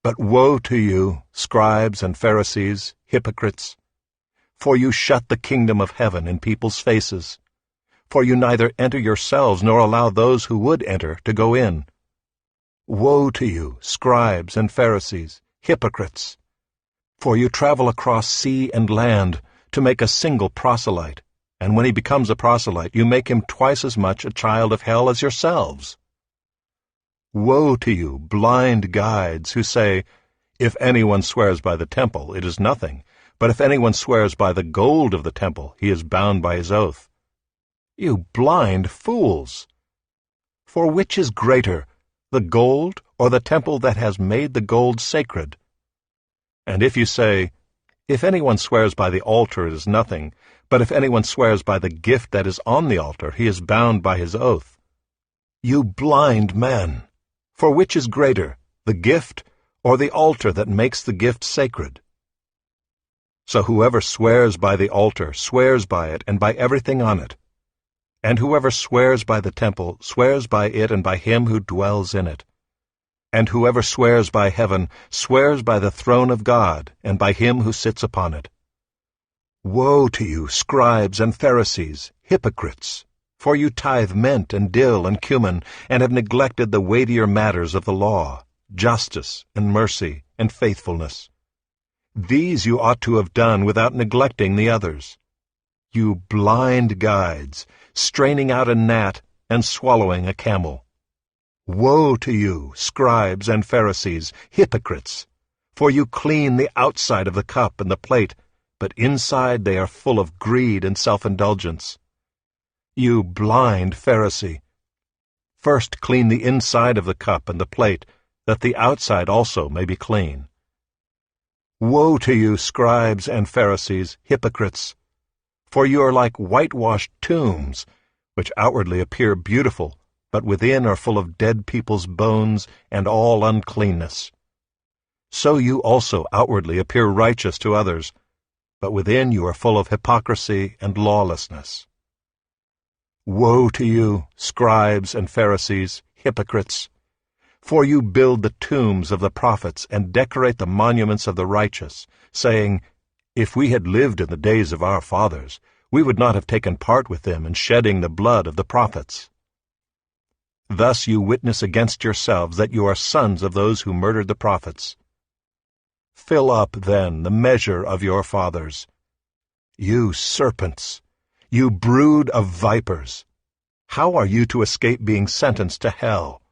But woe to you, scribes and Pharisees, hypocrites! For you shut the kingdom of heaven in people's faces. For you neither enter yourselves nor allow those who would enter to go in. Woe to you, scribes and Pharisees, hypocrites! For you travel across sea and land to make a single proselyte, and when he becomes a proselyte, you make him twice as much a child of hell as yourselves. Woe to you, blind guides, who say, If anyone swears by the temple, it is nothing, but if anyone swears by the gold of the temple, he is bound by his oath. You blind fools! For which is greater, the gold or the temple that has made the gold sacred? And if you say, If anyone swears by the altar, it is nothing, but if anyone swears by the gift that is on the altar, he is bound by his oath. You blind men! For which is greater, the gift or the altar that makes the gift sacred? So whoever swears by the altar swears by it and by everything on it. And whoever swears by the temple swears by it and by him who dwells in it. And whoever swears by heaven swears by the throne of God and by him who sits upon it. Woe to you, scribes and Pharisees, hypocrites! For you tithe mint and dill and cumin, and have neglected the weightier matters of the law, justice and mercy and faithfulness. These you ought to have done without neglecting the others. You blind guides, straining out a gnat and swallowing a camel. Woe to you, scribes and Pharisees, hypocrites! For you clean the outside of the cup and the plate, but inside they are full of greed and self-indulgence. You blind Pharisee! First clean the inside of the cup and the plate, that the outside also may be clean. Woe to you, scribes and Pharisees, hypocrites! For you are like whitewashed tombs, which outwardly appear beautiful, but within are full of dead people's bones and all uncleanness. So you also outwardly appear righteous to others, but within you are full of hypocrisy and lawlessness. Woe to you, scribes and Pharisees, hypocrites! For you build the tombs of the prophets and decorate the monuments of the righteous, saying, If we had lived in the days of our fathers, we would not have taken part with them in shedding the blood of the prophets. Thus you witness against yourselves that you are sons of those who murdered the prophets. Fill up, then, the measure of your fathers. You serpents! You brood of vipers! How are you to escape being sentenced to hell?